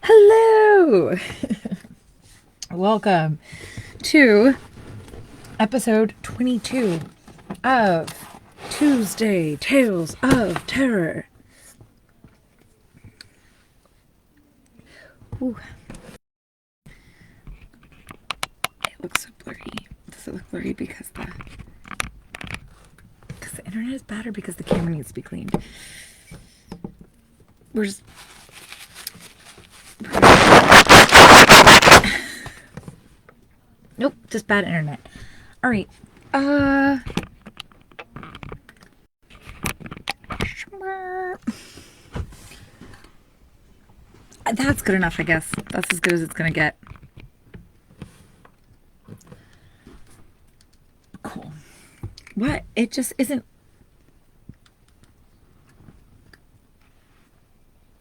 Hello! Welcome to episode 22 of Tuesday Tales of Terror. Ooh. It looks so blurry. Does it look blurry because the internet is bad or because the camera needs to be cleaned? We're just... Nope, just bad internet. Alright. That's good enough, I guess. That's as good as it's gonna get. Cool. What? It just isn't...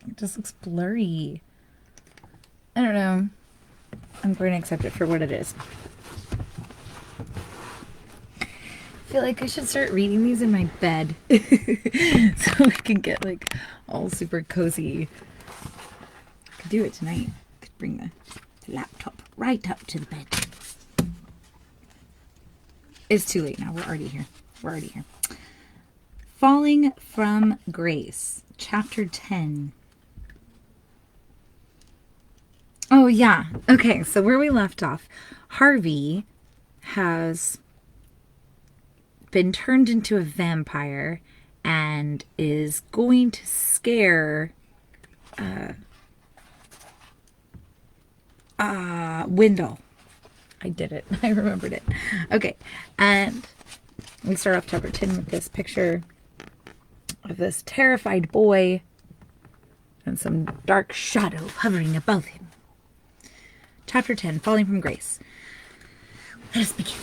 It just looks blurry. I don't know. I'm going to accept it for what it is. I feel like I should start reading these in my bed so I can get like all super cozy. I could do it tonight. I could bring the laptop right up to the bed. It's too late now. We're already here. Falling from Grace, Chapter 10. Oh, yeah. Okay, so where we left off, Harvey has been turned into a vampire and is going to scare Wendell. I did it. I remembered it. Okay, and we start off chapter 10 with this picture of this terrified boy and some dark shadow hovering above him. Chapter 10, Falling from Grace. Let us begin.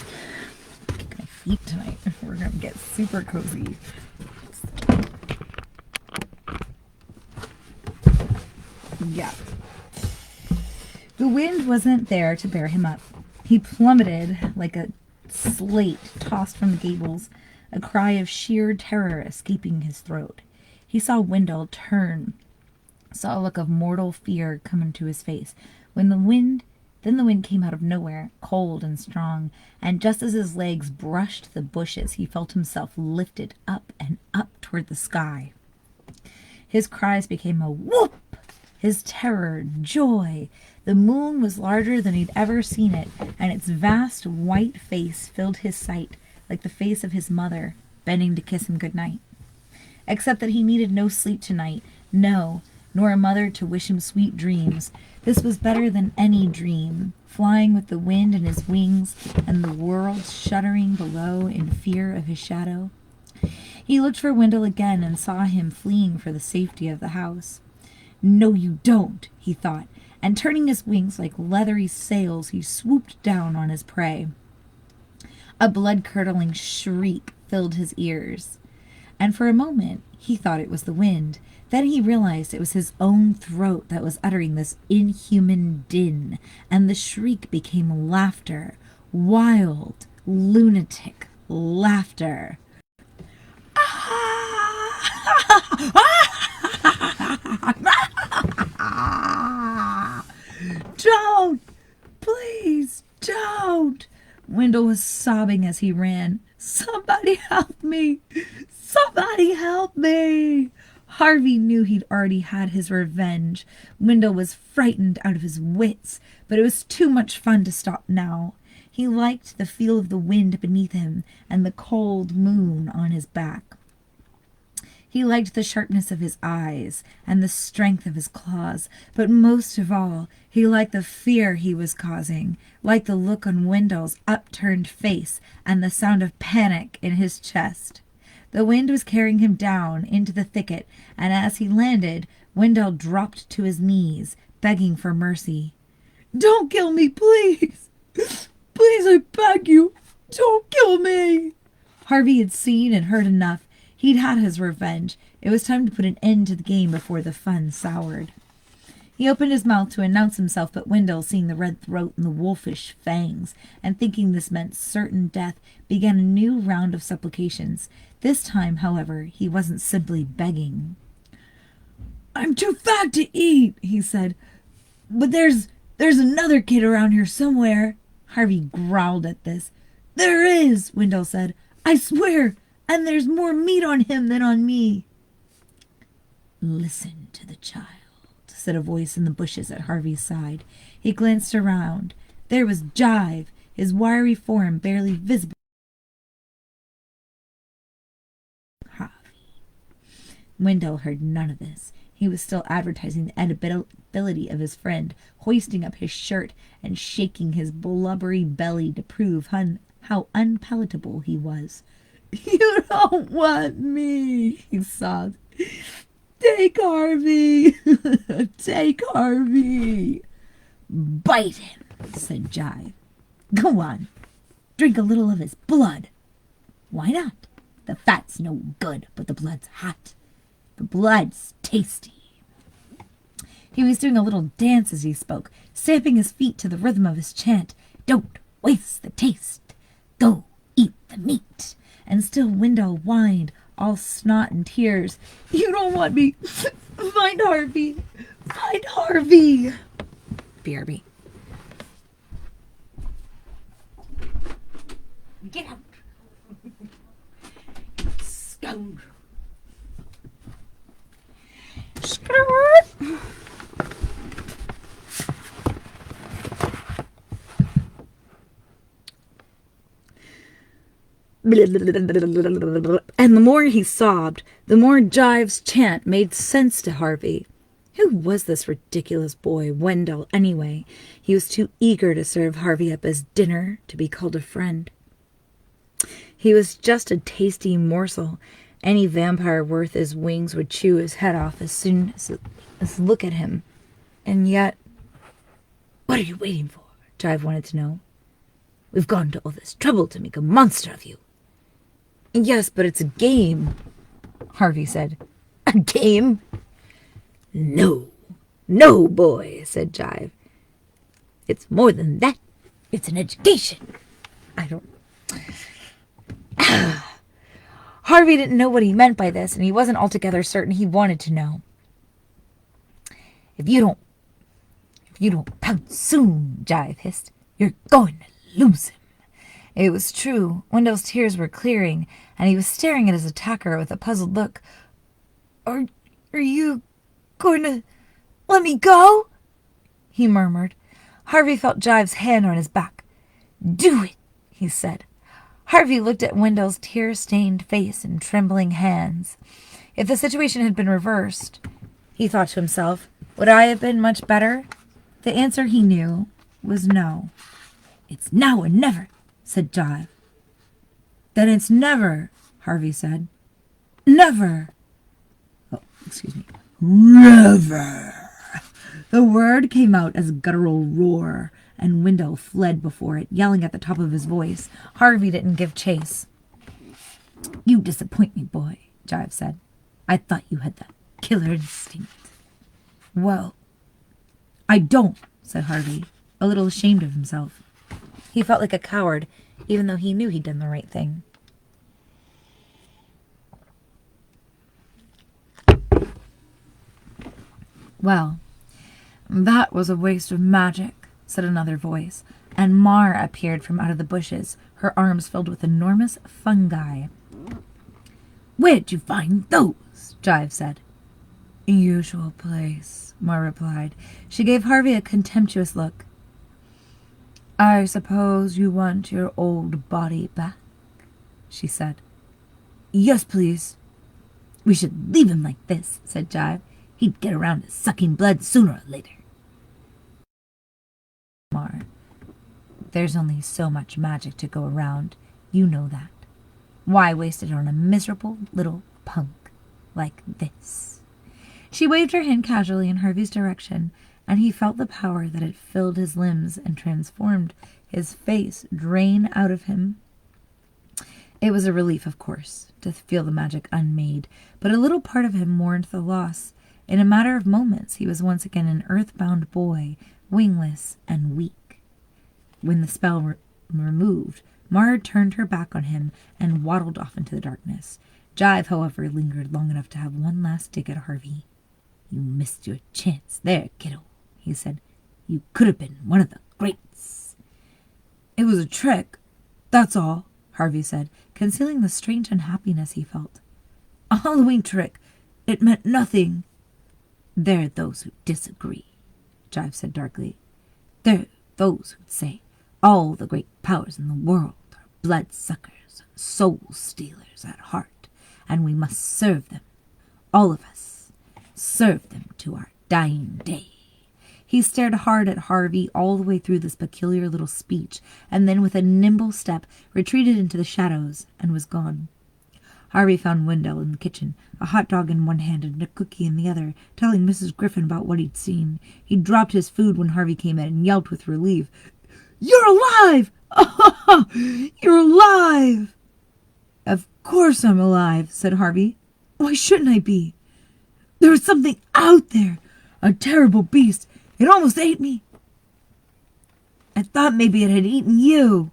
Kick my feet tonight. We're going to get super cozy. Yeah. The wind wasn't there to bear him up. He plummeted like a slate tossed from the gables, a cry of sheer terror escaping his throat. He saw Wendell turn, saw a look of mortal fear come into his face. Then the wind came out of nowhere, cold and strong, and just as his legs brushed the bushes, he felt himself lifted up and up toward the sky. His cries became a whoop, his terror, joy. The moon was larger than he'd ever seen it, and its vast white face filled his sight like the face of his mother, bending to kiss him goodnight. Except that he needed no sleep tonight, no, nor a mother to wish him sweet dreams. This was better than any dream, flying with the wind in his wings and the world shuddering below in fear of his shadow. He looked for Wendell again and saw him fleeing for the safety of the house. No, you don't, he thought, and turning his wings like leathery sails, he swooped down on his prey. A blood-curdling shriek filled his ears, and for a moment he thought it was the wind. Then he realized it was his own throat that was uttering this inhuman din, and the shriek became laughter, wild, lunatic laughter. Don't! Please, don't! Wendell was sobbing as he ran. Somebody help me! Somebody help me! Harvey knew he'd already had his revenge. Wendell was frightened out of his wits, but it was too much fun to stop now. He liked the feel of the wind beneath him and the cold moon on his back. He liked the sharpness of his eyes and the strength of his claws, but most of all, he liked the fear he was causing, liked the look on Wendell's upturned face and the sound of panic in his chest. The wind was carrying him down into the thicket, and as he landed, Wendell dropped to his knees, begging for mercy. Don't kill me, please! Please, I beg you! Don't kill me! Harvey had seen and heard enough. He'd had his revenge. It was time to put an end to the game before the fun soured. He opened his mouth to announce himself, but Wendell, seeing the red throat and the wolfish fangs, and thinking this meant certain death, began a new round of supplications. This time, however, he wasn't simply begging. I'm too fat to eat, he said. But there's another kid around here somewhere. Harvey growled at this. There is, Wendell said. I swear, and there's more meat on him than on me. Listen to the child, said a voice in the bushes at Harvey's side. He glanced around. There was Jive, his wiry form barely visible. Harvey. Wendell heard none of this. He was still advertising the edibility of his friend, hoisting up his shirt and shaking his blubbery belly to prove how unpalatable he was. You don't want me, he sobbed. Take Harvey! Take Harvey! Bite him, said Jive. Go on, drink a little of his blood. Why not? The fat's no good, but the blood's hot. The blood's tasty. He was doing a little dance as he spoke, stamping his feet to the rhythm of his chant. Don't waste the taste. Go eat the meat. And still Wendell whined, all snot and tears. You don't want me. Find Harvey. Find Harvey. BRB. Get out. Scoundrel. And the more he sobbed, the more Jive's chant made sense to Harvey. Who was this ridiculous boy, Wendell, anyway? He was too eager to serve Harvey up as dinner to be called a friend. He was just a tasty morsel. Any vampire worth his wings would chew his head off as soon as look at him. And yet, what are you waiting for? Jive wanted to know. We've gone to all this trouble to make a monster of you. Yes, but it's a game, Harvey said. A game? No, boy, said Jive. It's more than that. It's an education. I don't... Harvey didn't know what he meant by this, and he wasn't altogether certain he wanted to know. If you don't pounce soon, Jive hissed, you're going to lose him. It was true. Wendell's tears were clearing, and he was staring at his attacker with a puzzled look. Are you going to let me go? He murmured. Harvey felt Jive's hand on his back. Do it, he said. Harvey looked at Wendell's tear-stained face and trembling hands. If the situation had been reversed, he thought to himself, would I have been much better? The answer he knew was no. It's now or never, said Jive. Then it's never, Harvey said. Never. Oh, excuse me. Never. The word came out as a guttural roar, and Wendell fled before it, yelling at the top of his voice. Harvey didn't give chase. You disappoint me, boy, Jive said. I thought you had that killer instinct. Well, I don't, said Harvey, a little ashamed of himself. He felt like a coward, even though he knew he'd done the right thing. Well, that was a waste of magic, said another voice, and Mar appeared from out of the bushes, her arms filled with enormous fungi. Where'd you find those? Jive said. Usual place, Mar replied. She gave Harvey a contemptuous look. I suppose you want your old body back, she said. Yes, please. We should leave him like this, said Jive. He'd get around to sucking blood sooner or later. Mar, there's only so much magic to go around. You know that. Why waste it on a miserable little punk like this? She waved her hand casually in Harvey's direction, and he felt the power that had filled his limbs and transformed his face drain out of him. It was a relief, of course, to feel the magic unmade, but a little part of him mourned the loss. In a matter of moments, he was once again an earthbound boy, wingless and weak. When the spell removed, Mar turned her back on him and waddled off into the darkness. Jive, however, lingered long enough to have one last dig at Harvey. You missed your chance there, kiddo, he said. You could have been one of the greats." "It was a trick, that's all," Harvey said, concealing the strange unhappiness he felt. "A Halloween trick. It meant nothing." "There are those who disagree," Jive said darkly. "There are those who say all the great powers in the world are blood-suckers and soul-stealers at heart, and we must serve them, all of us, serve them to our dying day." He stared hard at Harvey all the way through this peculiar little speech, and then with a nimble step retreated into the shadows and was gone. Harvey found Wendell in the kitchen, a hot dog in one hand and a cookie in the other, telling Mrs. Griffin about what he'd seen. He dropped his food when Harvey came in and yelled with relief, "You're alive! Oh, you're alive!" "Of course I'm alive," said Harvey. "Why shouldn't I be? There was something out there, a terrible beast. It almost ate me. I thought maybe it had eaten you."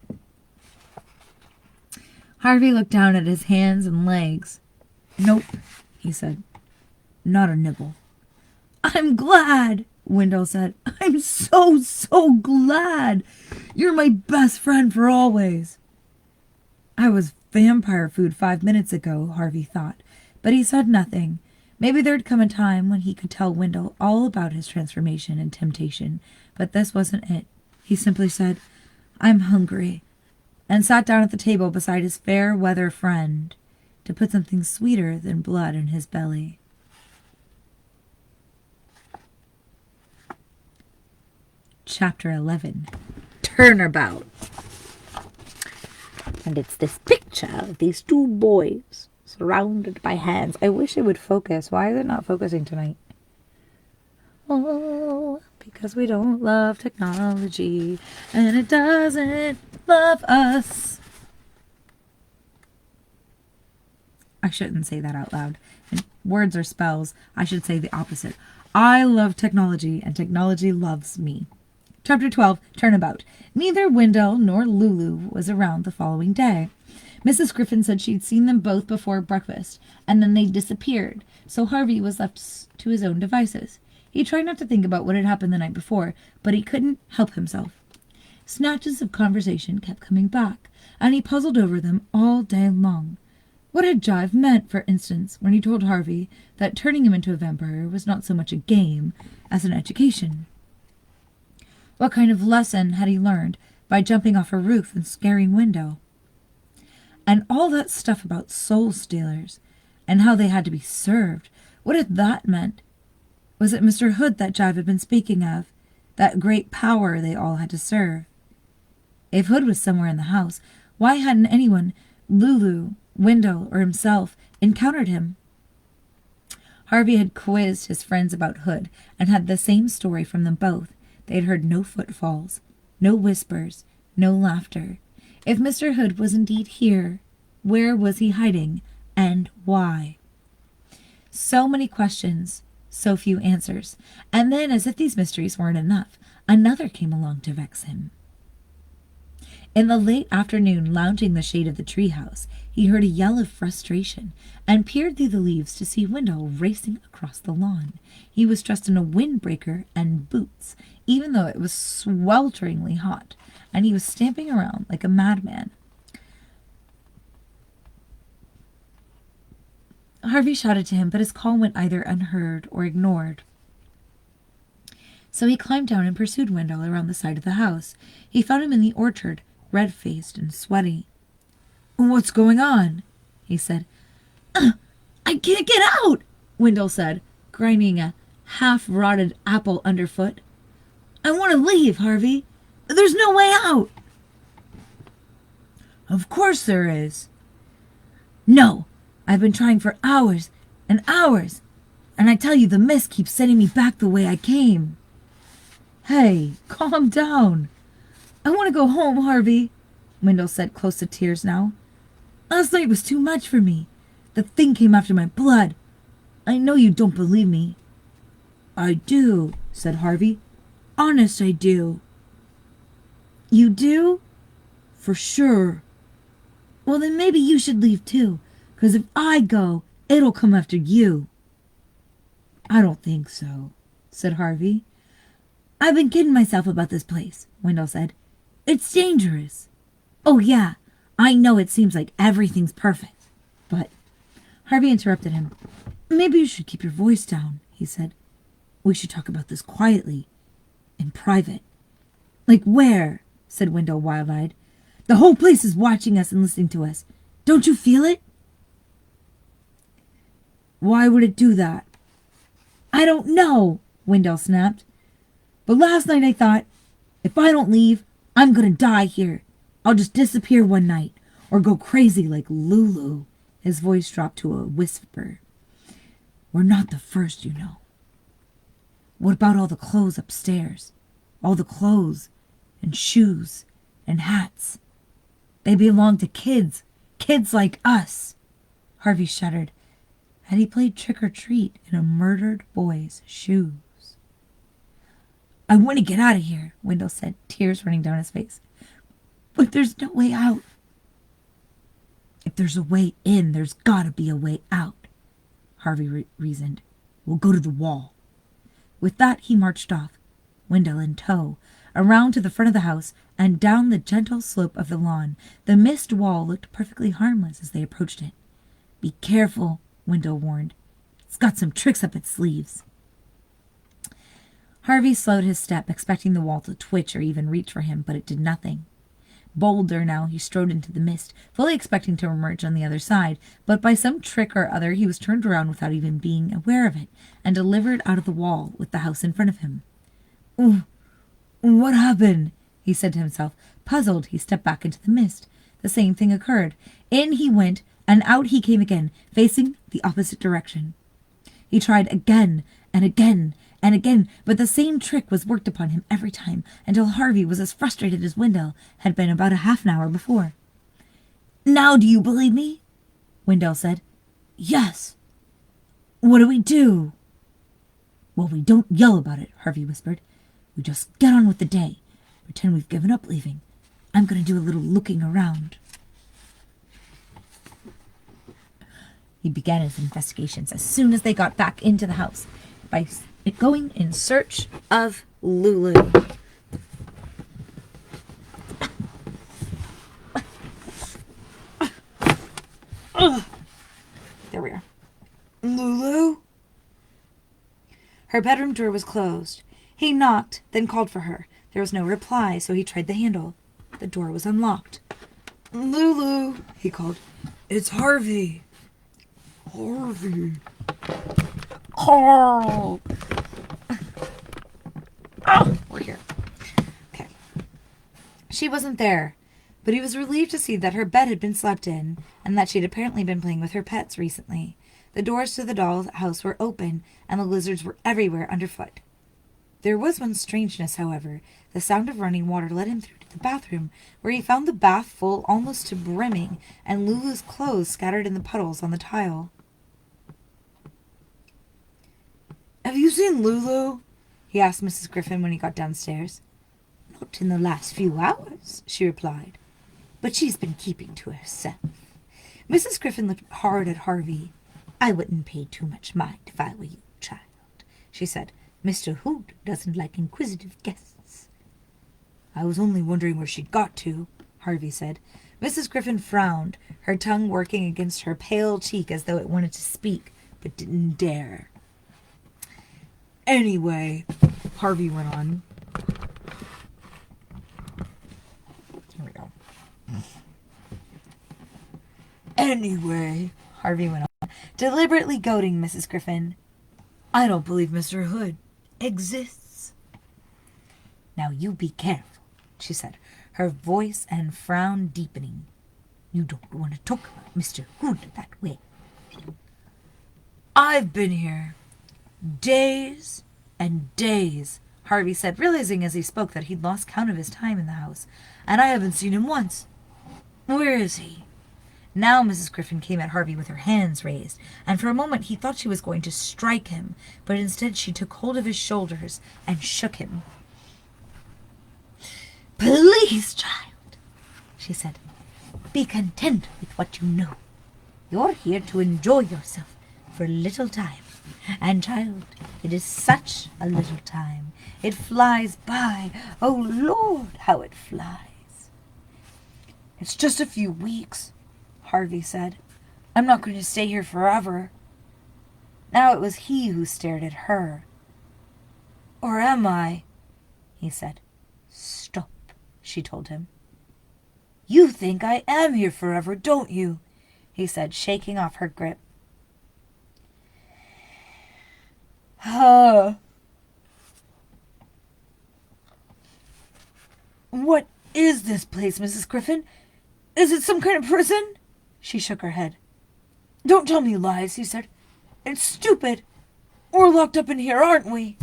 Harvey looked down at his hands and legs. "Nope," he said. "Not a nibble." "I'm glad," Wendell said. "I'm so, so glad. You're my best friend for always." "I was vampire food 5 minutes ago," Harvey thought, but he said nothing. Maybe there'd come a time when he could tell Wendell all about his transformation and temptation, but this wasn't it. He simply said, "I'm hungry," and sat down at the table beside his fair-weather friend to put something sweeter than blood in his belly. Chapter 11. Turnabout. And it's this picture of these two boys surrounded by hands. I wish it would focus. Why is it not focusing tonight? Oh, because we don't love technology, and it doesn't love us. I shouldn't say that out loud. In words or spells, I should say the opposite. I love technology, and technology loves me. Chapter 12, Turnabout. Neither Wendell nor Lulu was around the following day. Mrs. Griffin said she'd seen them both before breakfast, and then they disappeared, so Harvey was left to his own devices. He tried not to think about what had happened the night before, but he couldn't help himself. Snatches of conversation kept coming back, and he puzzled over them all day long. What had Jive meant, for instance, when he told Harvey that turning him into a vampire was not so much a game as an education? What kind of lesson had he learned by jumping off a roof and scaring Wendell? And all that stuff about soul stealers, and how they had to be served, what had that meant? Was it Mr. Hood that Jive had been speaking of, that great power they all had to serve? If Hood was somewhere in the house, why hadn't anyone, Lulu, Wendell, or himself, encountered him? Harvey had quizzed his friends about Hood, and had the same story from them both. They had heard no footfalls, no whispers, no laughter. If Mr. Hood was indeed here, where was he hiding, and why? So many questions, so few answers. And then, as if these mysteries weren't enough, another came along to vex him. In the late afternoon, lounging in the shade of the treehouse, he heard a yell of frustration, and peered through the leaves to see Wendell racing across the lawn. He was dressed in a windbreaker and boots, even though it was swelteringly hot, and he was stamping around like a madman. Harvey shouted to him, but his call went either unheard or ignored. So he climbed down and pursued Wendell around the side of the house. He found him in the orchard, red-faced and sweaty. "What's going on?" he said. "I can't get out," Wendell said, grinding a half-rotted apple underfoot. "I want to leave, Harvey. There's no way out." "Of course there is." "No, I've been trying for hours and hours, and I tell you the mist keeps sending me back the way I came." "Hey, calm down." "I want to go home, Harvey," Wendell said, close to tears now. "Last night was too much for me. The thing came after my blood. I know you don't believe me." "I do," said Harvey. "Honest, I do." "You do?" "For sure." "Well, then maybe you should leave too, 'cause if I go, it'll come after you." "I don't think so," said Harvey. I've been kidding myself about this place, Wendell said. It's dangerous. Oh, yeah, I know it seems like everything's perfect, but... Harvey interrupted him. Maybe you should keep your voice down, he said. We should talk about this quietly, in private. Like where? Said Wendell wild-eyed. The whole place is watching us and listening to us. Don't you feel it? Why would it do that? I don't know, Wendell snapped. But last night I thought, if I don't leave, I'm going to die here. I'll just disappear one night, or go crazy like Lulu. His voice dropped to a whisper. We're not the first, you know. What about all the clothes upstairs? All the clothes and shoes and hats. They belong to kids. Kids like us. Harvey shuddered. Had he played trick-or-treat in a murdered boy's shoes? I want to get out of here, Wendell said, tears running down his face. But there's no way out. If there's a way in, there's gotta be a way out, Harvey reasoned. We'll go to the wall. With that, he marched off, Wendell in tow, around to the front of the house and down the gentle slope of the lawn. The mist wall looked perfectly harmless as they approached it. Be careful, Wendell warned. It's got some tricks up its sleeves. Harvey slowed his step, expecting the wall to twitch or even reach for him, but it did nothing. Bolder now, he strode into the mist, fully expecting to emerge on the other side, but by some trick or other he was turned around without even being aware of it, and delivered out of the wall with the house in front of him. What happened? He said to himself. Puzzled, he stepped back into the mist. The same thing occurred. In he went, and out he came again, facing the opposite direction. He tried again and again and again, but the same trick was worked upon him every time, until Harvey was as frustrated as Wendell had been about a half an hour before. Now do you believe me? Wendell said. Yes. What do we do? Well, we don't yell about it, Harvey whispered. We just get on with the day. Pretend we've given up leaving. I'm going to do a little looking around. He began his investigations as soon as they got back into the house by going in search of Lulu. There we are. Lulu? Her bedroom door was closed. He knocked, then called for her. There was no reply, so he tried the handle. The door was unlocked. Lulu, he called. It's Harvey. Harvey. Carl. Oh, we're here. Okay. She wasn't there, but he was relieved to see that her bed had been slept in and that she'd apparently been playing with her pets recently. The doors to the doll's house were open, and the lizards were everywhere underfoot. There was one strangeness, however. The sound of running water led him through to the bathroom, where he found the bath full almost to brimming, and Lulu's clothes scattered in the puddles on the tile. Have you seen Lulu? He asked Mrs. Griffin when he got downstairs. Not in the last few hours, she replied, but she's been keeping to herself. Mrs. Griffin looked hard at Harvey. I wouldn't pay too much mind if I were you, child, she said. Mr. Hood doesn't like inquisitive guests. I was only wondering where she'd got to, Harvey said. Mrs. Griffin frowned, her tongue working against her pale cheek as though it wanted to speak, but didn't dare. Anyway, Harvey went on. Here we go. Anyway, Harvey went on, deliberately goading Mrs. Griffin. I don't believe Mr. Hood exists. Now you be careful, she said, her voice and frown deepening. You don't want to talk about Mr. Hood that way. I've been here days and days, Harvey said, realizing as he spoke that he'd lost count of his time in the house, and I haven't seen him once. Where is he? Now Mrs. Griffin came at Harvey with her hands raised, and for a moment he thought she was going to strike him, but instead she took hold of his shoulders and shook him. Please, child, she said, be content with what you know. You're here to enjoy yourself for a little time. And, child, it is such a little time. It flies by. Oh, Lord, how it flies. It's just a few weeks, Harvey said. I'm not going to stay here forever. Now it was he who stared at her. Or am I? He said. Stop, she told him. You think I am here forever, don't you? He said, shaking off her grip. What is this place, Mrs. Griffin? Is it some kind of prison? She shook her head. Don't tell me lies, he said. It's stupid. We're locked up in here, aren't we?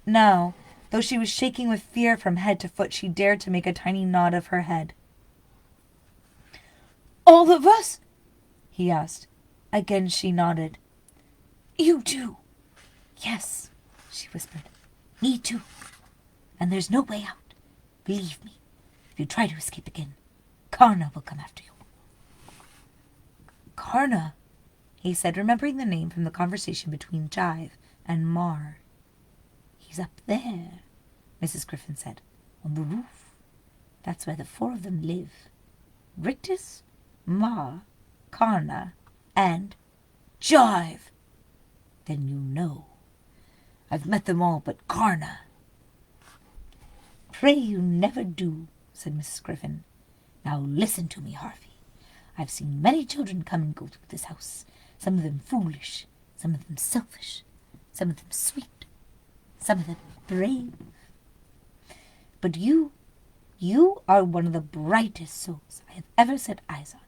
Now, though she was shaking with fear from head to foot, she dared to make a tiny nod of her head. All of us? He asked. Again she nodded. You too? Yes, she whispered. Me too. And there's no way out. Believe me, if you try to escape again, Karna will come after you. Karna? He said, remembering the name from the conversation between Jive and Mar. He's up there, Mrs. Griffin said, on the roof. That's where the four of them live. Rictus, Mar, Karna, and Jive. Then you know. I've met them all but Karna. Pray you never do, said Mrs. Griffin. Now listen to me, Harvey. I've seen many children come and go through this house, some of them foolish, some of them selfish, some of them sweet, some of them brave. But you are one of the brightest souls I have ever set eyes on.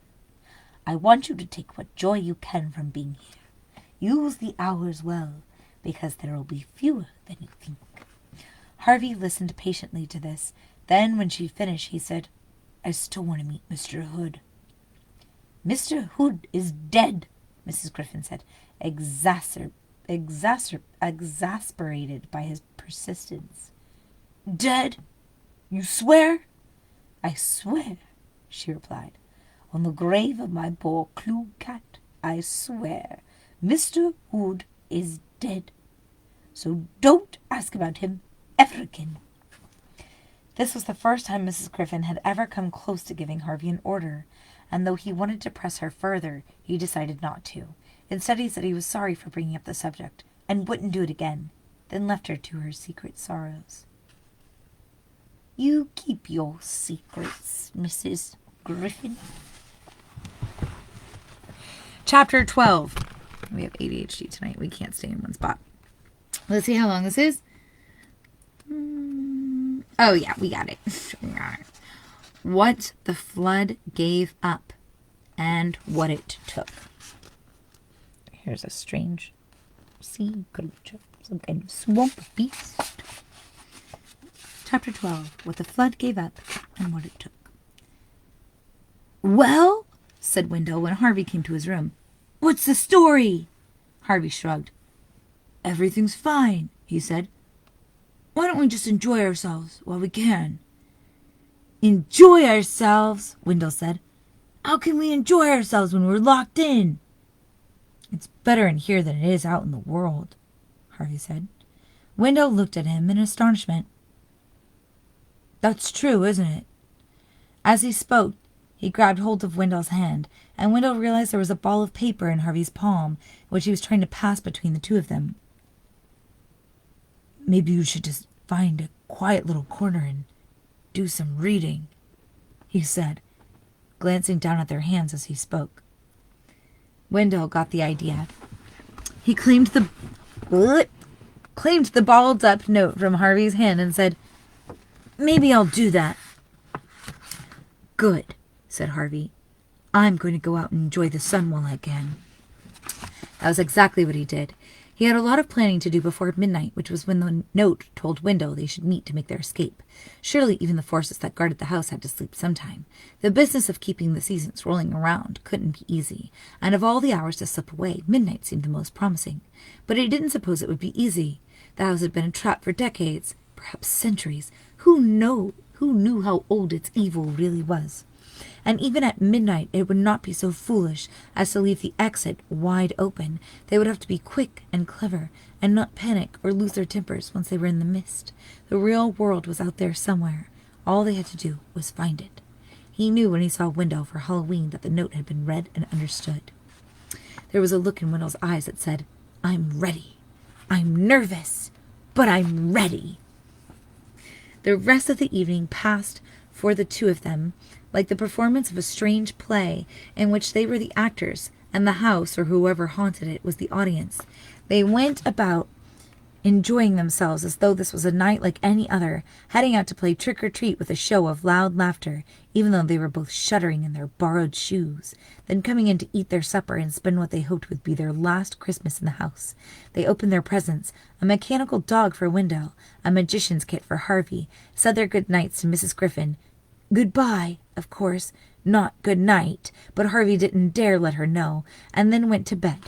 I want you to take what joy you can from being here. Use the hours well, because there will be fewer than you think. Harvey listened patiently to this. Then, when she finished, he said, I still want to meet Mr. Hood. Mr. Hood is dead, Mrs. Griffin said, exasperated by his persistence. Dead? You swear? I swear, she replied. On the grave of my poor Klug cat, I swear. Mr. Hood is dead. So don't ask about him ever again. This was the first time Mrs. Griffin had ever come close to giving Harvey an order, and though he wanted to press her further, he decided not to. Instead, he said he was sorry for bringing up the subject, and wouldn't do it again, then left her to her secret sorrows. You keep your secrets, Mrs. Griffin. Chapter 12. We have ADHD tonight. We can't stay in one spot. Let's see how long this is. Oh, yeah, we got it. What the flood gave up and what it took. Here's a strange sea creature, some kind of swamp beast. Chapter 12. What the flood gave up and what it took. Well, said Wendell when Harvey came to his room. What's the story? Harvey shrugged. Everything's fine, he said. Why don't we just enjoy ourselves while we can? Enjoy ourselves, Wendell said. How can we enjoy ourselves when we're locked in? It's better in here than it is out in the world, Harvey said. Wendell looked at him in astonishment. That's true, isn't it? As he spoke, he grabbed hold of Wendell's hand, and Wendell realized there was a ball of paper in Harvey's palm, which he was trying to pass between the two of them. Maybe you should just find a quiet little corner and do some reading, he said, glancing down at their hands as he spoke. Wendell got the idea. He claimed the balled-up note from Harvey's hand and said, Maybe I'll do that. Good, said Harvey. I'm going to go out and enjoy the sun while I can. That was exactly what he did. He had a lot of planning to do before midnight, which was when the note told Wendell they should meet to make their escape. Surely even the forces that guarded the house had to sleep sometime. The business of keeping the seasons rolling around couldn't be easy, and of all the hours to slip away, midnight seemed the most promising. But he didn't suppose it would be easy. The house had been a trap for decades, perhaps centuries. Who knew how old its evil really was? And even at midnight it would not be so foolish as to leave the exit wide open. They would have to be quick and clever, and not panic or lose their tempers once they were in the mist. The real world was out there somewhere. All they had to do was find it. He knew when he saw Wendell for Halloween that the note had been read and understood. There was a look in Wendell's eyes that said, "I'm ready. I'm nervous, but I'm ready." The rest of the evening passed for the two of them like the performance of a strange play in which they were the actors and the house or whoever haunted it was the audience. They went about enjoying themselves as though this was a night like any other, heading out to play trick-or-treat with a show of loud laughter, even though they were both shuddering in their borrowed shoes, then coming in to eat their supper and spend what they hoped would be their last Christmas in the house. They opened their presents, a mechanical dog for Wendell, a magician's kit for Harvey, said their good nights to Mrs. Griffin. Goodbye, of course, not good night, but Harvey didn't dare let her know, and then went to bed.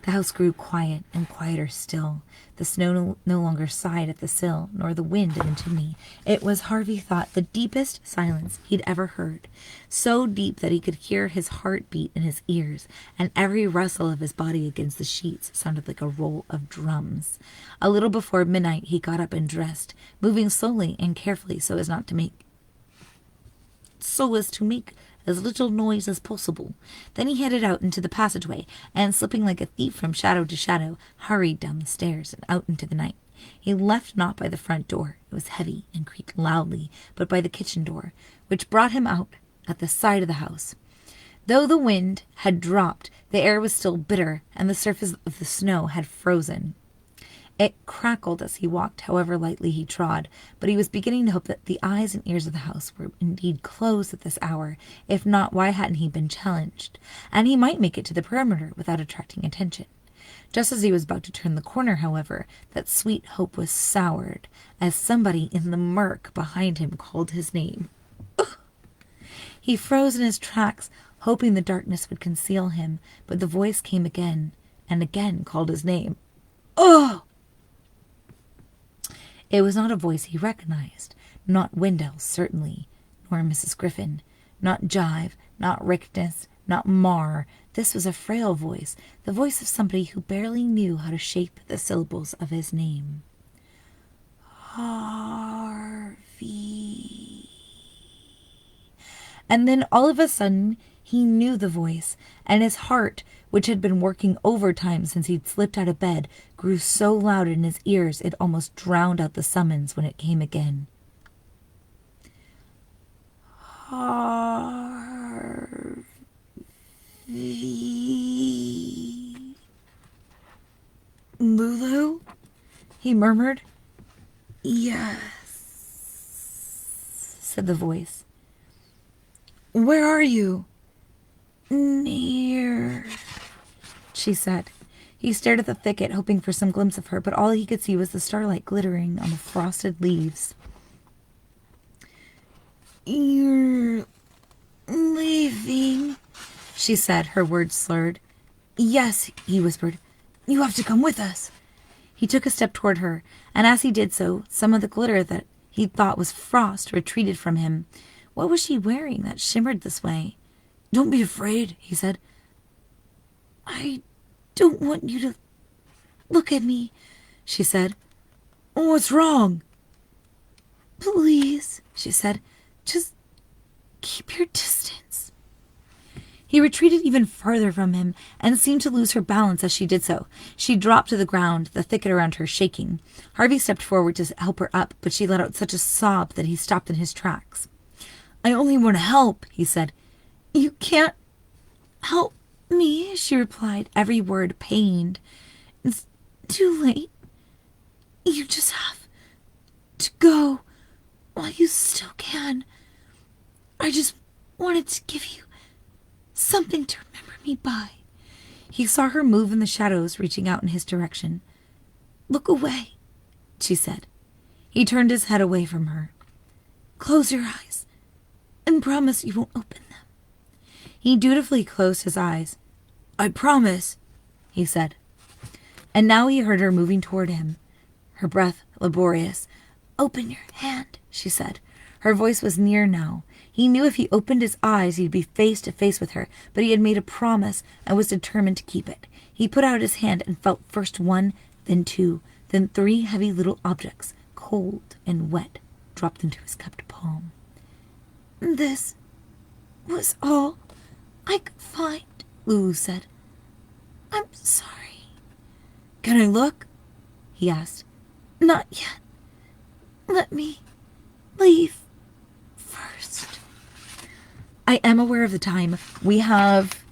The house grew quiet and quieter still. The snow no longer sighed at the sill, nor the wind in the chimney. It was, Harvey thought, the deepest silence he'd ever heard, so deep that he could hear his heart beat in his ears, and every rustle of his body against the sheets sounded like a roll of drums. A little before midnight he got up and dressed, moving slowly and carefully so as to make as little noise as possible. Then he headed out into the passageway, and slipping like a thief from shadow to shadow, hurried down the stairs and out into the night. He left not by the front door, it was heavy and creaked loudly, but by the kitchen door, which brought him out at the side of the house. Though the wind had dropped, the air was still bitter, and the surface of the snow had frozen. It crackled as he walked, however lightly he trod, but he was beginning to hope that the eyes and ears of the house were indeed closed at this hour. If not, why hadn't he been challenged? And he might make it to the perimeter without attracting attention. Just as he was about to turn the corner, however, that sweet hope was soured, as somebody in the murk behind him called his name. Ugh! He froze in his tracks, hoping the darkness would conceal him, but the voice came again, and again called his name. Ugh! It was not a voice he recognized, not Wendell's, certainly, nor Mrs. Griffin, not Jive, not Rickness, not Mar. This was a frail voice, the voice of somebody who barely knew how to shape the syllables of his name. Harvey. And then all of a sudden he knew the voice, and his heart, which had been working overtime since he'd slipped out of bed, grew so loud in his ears it almost drowned out the summons when it came again. Harvey. Lulu? He murmured. Yes, said the voice. Where are you? Near, she said. He stared at the thicket, hoping for some glimpse of her, but all he could see was the starlight glittering on the frosted leaves. You're leaving, she said, her words slurred. Yes, he whispered. You have to come with us. He took a step toward her, and as he did so, some of the glitter that he thought was frost retreated from him. What was she wearing that shimmered this way? Don't be afraid, he said. I don't want you to look at me, she said. What's wrong? Please, she said. Just keep your distance. He retreated even farther from him and seemed to lose her balance as she did so. She dropped to the ground, the thicket around her shaking. Harvey stepped forward to help her up, but she let out such a sob that he stopped in his tracks. I only want to help, he said. You can't help me, she replied, every word pained. It's too late. You just have to go while you still can. I just wanted to give you something to remember me by. He saw her move in the shadows, reaching out in his direction. Look away, she said. He turned his head away from her. Close your eyes and promise you won't open them. He dutifully closed his eyes. I promise, he said. And now he heard her moving toward him, her breath laborious. Open your hand, she said. Her voice was near now. He knew if he opened his eyes, he'd be face to face with her, but he had made a promise and was determined to keep it. He put out his hand and felt first one, then two, then three heavy little objects, cold and wet, dropped into his cupped palm. "This was all I could find," Lulu said. "I'm sorry." "Can I look?" he asked. "Not yet. Let me leave first." I am aware of the time. We have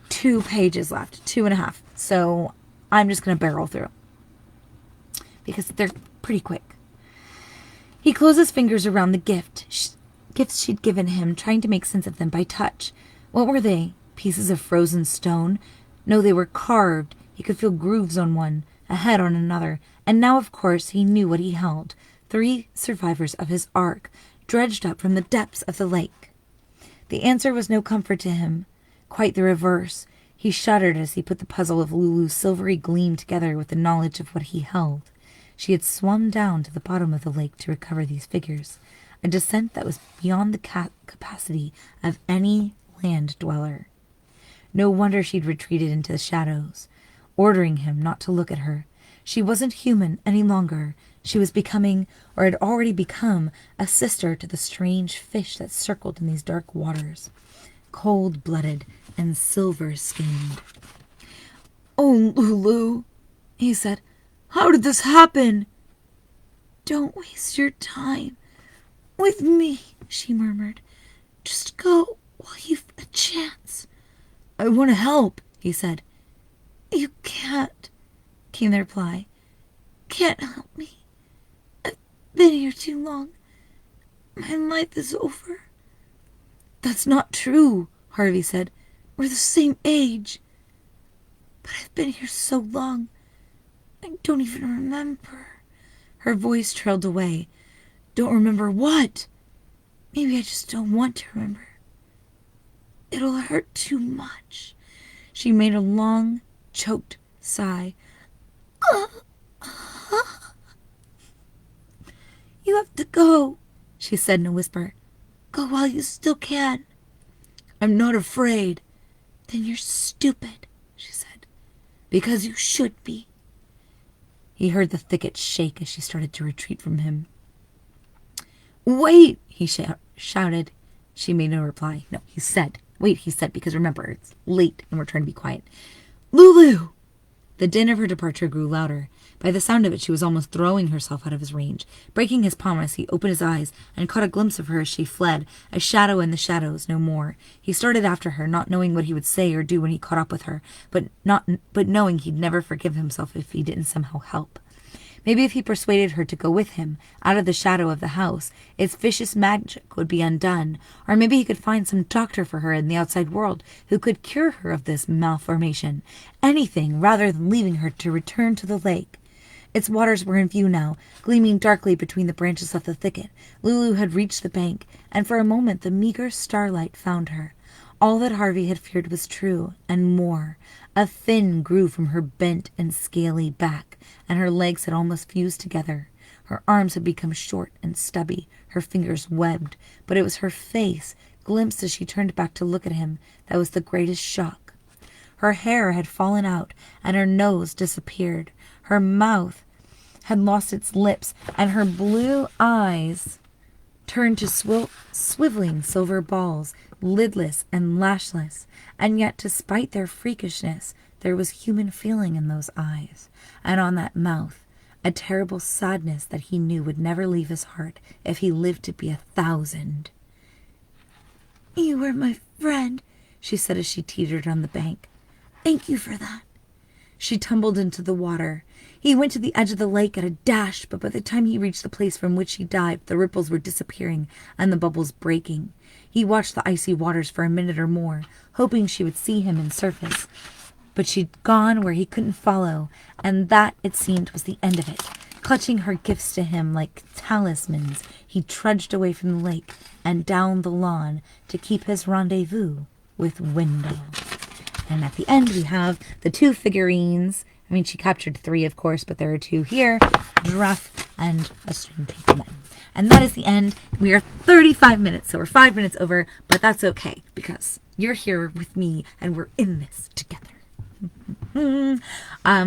2 pages left, 2.5. So I'm just going to barrel through because they're pretty quick. He closed his fingers around the gifts she'd given him, trying to make sense of them by touch. What were they? Pieces of frozen stone? No, they were carved. He could feel grooves on one, a head on another, and now, of course, he knew what he held. 3 survivors of his ark, dredged up from the depths of the lake. The answer was no comfort to him. Quite the reverse. He shuddered as he put the puzzle of Lulu's silvery gleam together with the knowledge of what he held. She had swum down to the bottom of the lake to recover these figures, a descent that was beyond the capacity of any land dweller. No wonder she'd retreated into the shadows, ordering him not to look at her. She wasn't human any longer. She was becoming, or had already become, a sister to the strange fish that circled in these dark waters, cold-blooded and silver-skinned. "Oh, Lulu," he said, "how did this happen?" "Don't waste your time with me," she murmured. "Just go while you've a chance." "I want to help," he said. "You can't," came the reply. "Can't help me. I've been here too long. My life is over." "That's not true," Harvey said. "We're the same age." "But I've been here so long, I don't even remember." Her voice trailed away. "Don't remember what?" "Maybe I just don't want to remember. It'll hurt too much." She made a long, choked sigh. "You have to go," she said in a whisper. "Go while you still can." "I'm not afraid." "Then you're stupid," she said. "Because you should be." He heard the thicket shake as she started to retreat from him. "Wait," he shouted. She made no reply. No, he said. "Wait," he said, because remember, it's late and we're trying to be quiet. "Lulu!" The din of her departure grew louder. By the sound of it, she was almost throwing herself out of his range. Breaking his promise, he opened his eyes and caught a glimpse of her as she fled, a shadow in the shadows, no more. He started after her, not knowing what he would say or do when he caught up with her, but knowing he'd never forgive himself if he didn't somehow help. Maybe if he persuaded her to go with him, out of the shadow of the house, its vicious magic would be undone. Or maybe he could find some doctor for her in the outside world who could cure her of this malformation. Anything rather than leaving her to return to the lake. Its waters were in view now, gleaming darkly between the branches of the thicket. Lulu had reached the bank, and for a moment the meager starlight found her. All that Harvey had feared was true, and more. A fin grew from her bent and scaly back, and her legs had almost fused together. Her arms had become short and stubby, her fingers webbed, but it was her face, glimpsed as she turned back to look at him, that was the greatest shock. Her hair had fallen out, and her nose disappeared. Her mouth had lost its lips, and her blue eyes turned to swiveling silver balls, lidless and lashless. And yet, despite their freakishness, there was human feeling in those eyes, and on that mouth, a terrible sadness that he knew would never leave his heart if he lived to be 1,000. "You were my friend," she said as she teetered on the bank. "Thank you for that." She tumbled into the water. He went to the edge of the lake at a dash, but by the time he reached the place from which he dived, the ripples were disappearing and the bubbles breaking. He watched the icy waters for a minute or more, hoping she would see him and surface. But she'd gone where he couldn't follow, and that, it seemed, was the end of it. Clutching her gifts to him like talismans, he trudged away from the lake and down the lawn to keep his rendezvous with Wendell. And at the end, we have the 2 figurines. I mean, she captured 3, of course, but there are 2 here. Druff and a string tape men. And that is the end. We are 35 minutes, so we're 5 minutes over, but that's okay because you're here with me and we're in this together.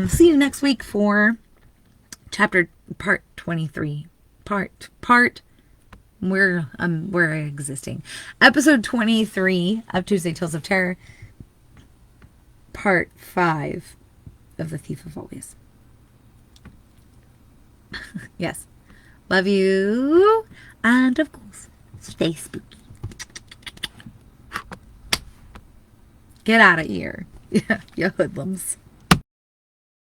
See you next week for part 23. We're existing. Episode 23 of Tuesday Tales of Terror. Part 5 of The Thief of Always. Yes. Love you. And of course, stay spooky. Get out of here. You hoodlums.